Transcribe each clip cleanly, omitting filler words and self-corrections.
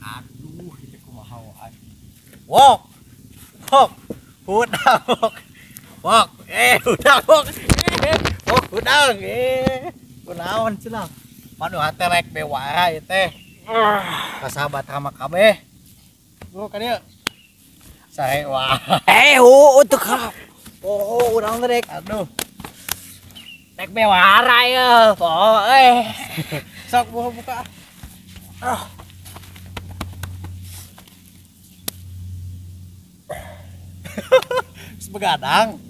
Aduh, itu kumaha wae. Wok. Wok. Udah wok. Wok. Udah wok. Wok udang. Kunaon cenah. Manu hate rek bewara ieu teh. Kasahabat rama kabeh. Duh ka dieu. Sae wah. Untuk Urang rek. Aduh. rek bewara ya. Sok buka. Sebegadang.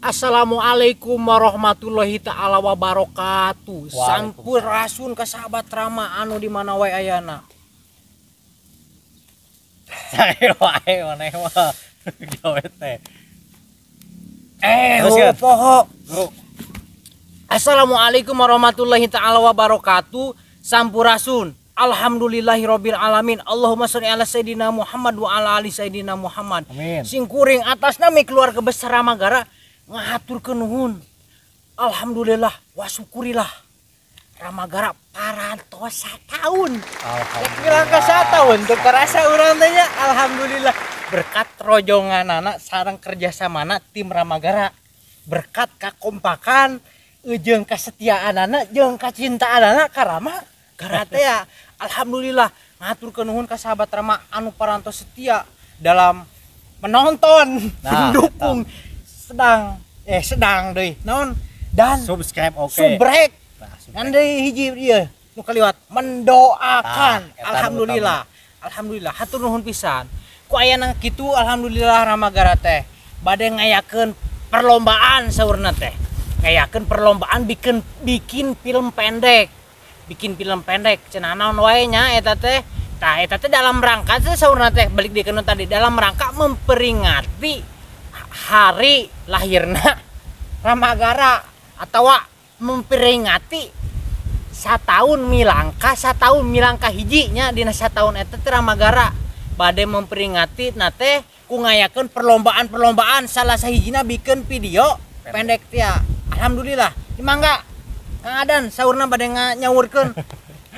Assalamualaikum warahmatullahi ta'ala wabarakatuh. Waalaikumsalam. Sampurasun ka sahabat Rama anu di mana wae ayana. Sae wae maneh mah. Gawe teh. Teruskeun. Poho. Bro. Assalamualaikum warahmatullahi ta'ala wabarakatuh. Sampurasun. Alhamdulillahirabbil alamin. Allahumma sholli ala sayidina Muhammad wa ala ali sayidina Muhammad. Amin. Sing kuring atasna mi keluarga besar Ramagara ngahaturkeun nuhun. Alhamdulillah wa syukurillah. Ramagara parantos satahun. Rek bilang ka satahun teu karasa urang teh nya alhamdulillah berkat rojonganana sareng kerjasamana tim Ramagara. Berkat kakompakan jeung kasetiaanana jeung kacintaanana ka Ramagara teh ya. Alhamdulillah ngaturkeun nuhun ka sahabat Rama anu parantos setia dalam menonton, mendukung sedang deui naon dan Subscribe oke. subrek Nah, subscribe. ngan deui hiji ieu nu kaliwat mendoakan. Eta Alhamdulillah. Alhamdulillah hatur nuhun pisan. Ku ayana kitu alhamdulillah Ramagara teh bade ngayakeun perlombaan saurna teh. Ngayakeun perlombaan bikin film pendek. Bikin film pendek cenah naon wae nya eta teh. Tah eta teh dalam rangka teh saurna teh balik dikeun tadi dalam rangka memperingati hari lahirna Ramagara atau memperingati satahun milangkah hijinya dina satahun eta teh Ramagara bade memperingati na teh ku ngayakeun perlombaan salah sahijina bikin video pendek teh. Alhamdulillah. Dimangga Kang Adan saurna bade nyaurkeun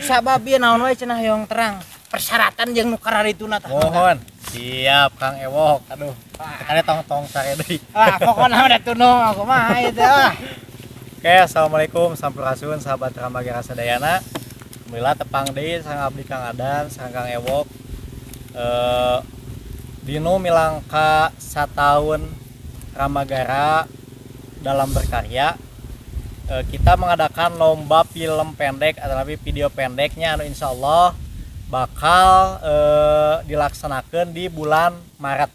sabab ieu naon wae cenah hoyong terang persyaratan jeung nu kararituna tah. Mohon. Siap Kang Ewok. Aduh. Ada tong-tong sare deui. Pokona udah tunung aku mah itu. Oke, assalamualaikum sampurasun sahabat Ramagara sadayana. Alhamdulillah tepang deui sareng abdi Kang Adan, sareng Kang Ewok. Dinu milangka satahun Ramagara dalam berkarya. Kita mengadakan lomba film pendek atau video pendeknya anu insyaallah bakal dilaksanakan di bulan Maret.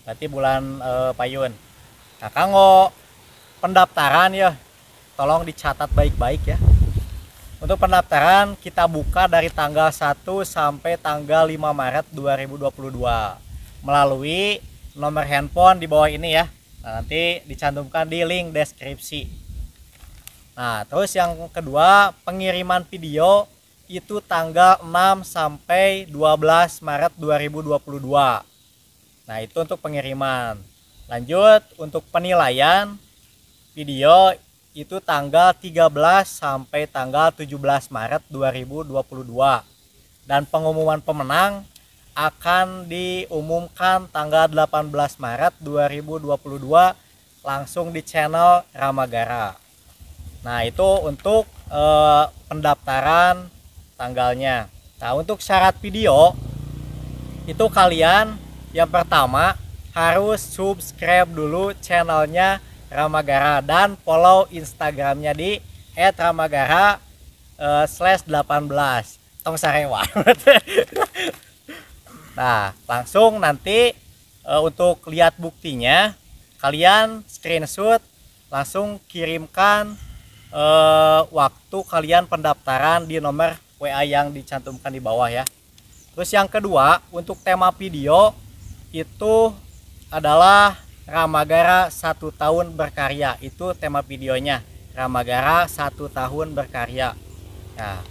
Berarti bulan payun. Nah, kanggo pendaftaran ya tolong dicatat baik-baik ya. Untuk pendaftaran kita buka dari tanggal 1 sampai tanggal 5 Maret 2022 melalui nomor handphone di bawah ini ya. Nah, nanti dicantumkan di link deskripsi. Nah, terus yang kedua, pengiriman video itu tanggal 6 sampai 12 Maret 2022. Nah, itu untuk pengiriman. Lanjut, untuk penilaian video itu tanggal 13 sampai tanggal 17 Maret 2022. Dan pengumuman pemenang akan diumumkan tanggal 18 Maret 2022 langsung di channel Ramagara. Nah, itu untuk pendaftaran tanggalnya. Nah, untuk syarat video itu kalian yang pertama harus subscribe dulu channelnya Ramagara dan follow Instagramnya di @ramagara/18 tong sarewa. Nah, langsung nanti untuk lihat buktinya kalian screenshot langsung kirimkan waktu kalian pendaftaran di nomor WA yang dicantumkan di bawah ya. Terus yang kedua, untuk tema video itu adalah Ramagara 1 tahun berkarya. Itu tema videonya, Ramagara 1 tahun berkarya. Nah,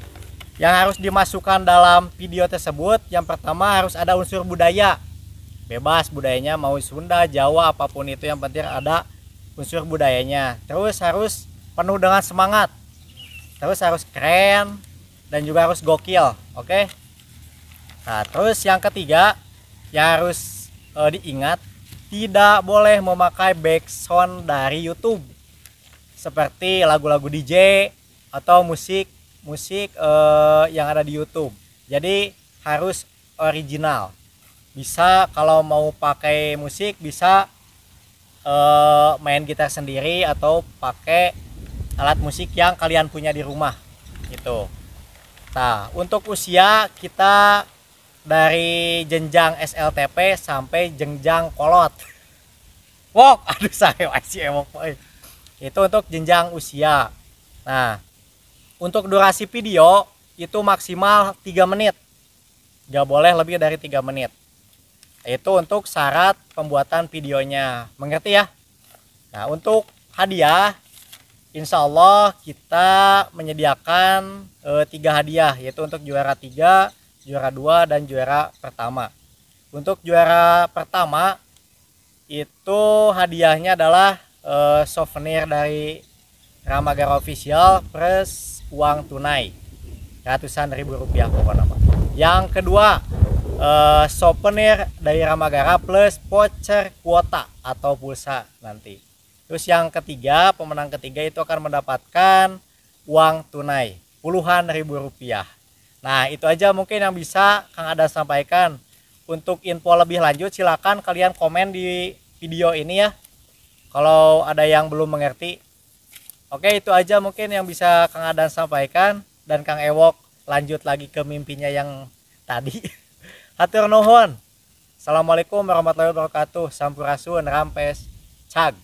yang harus dimasukkan dalam video tersebut yang pertama harus ada unsur budaya. Bebas budayanya mau Sunda, Jawa, apapun itu, yang penting ada unsur budayanya, terus harus penuh dengan semangat, terus harus keren dan juga harus gokil. Oke. Nah, terus yang ketiga yang harus diingat, tidak boleh memakai background dari YouTube seperti lagu-lagu DJ atau musik yang ada di YouTube. Jadi harus original. Bisa kalau mau pakai musik bisa main gitar sendiri atau pakai alat musik yang kalian punya di rumah gitu. Nah, untuk usia kita dari jenjang SLTP sampai jenjang kolot. Wok, aduh saya masih emok. Itu untuk jenjang usia. Nah, untuk durasi video itu maksimal 3 menit. Gak boleh lebih dari 3 menit. Itu untuk syarat pembuatan videonya, mengerti ya? Nah, untuk hadiah insya Allah kita menyediakan 3 hadiah, yaitu untuk juara 3, juara 2, dan juara pertama. Untuk juara pertama itu hadiahnya adalah souvenir dari Ramagara Official plus uang tunai ratusan ribu rupiah pokoknya. Yang kedua souvenir dari Ramagara plus voucher kuota atau pulsa nanti. Terus yang ketiga, pemenang ketiga itu akan mendapatkan uang tunai puluhan ribu rupiah. Nah, itu aja mungkin yang bisa Kang Ada sampaikan. Untuk info lebih lanjut silakan kalian komen di video ini ya, kalau ada yang belum mengerti. Oke, itu aja mungkin yang bisa Kang Adan sampaikan, dan Kang Ewok lanjut lagi ke mimpinya yang tadi. Hatur nuhun. Assalamualaikum warahmatullahi wabarakatuh. Sampurasun, rampes, cag.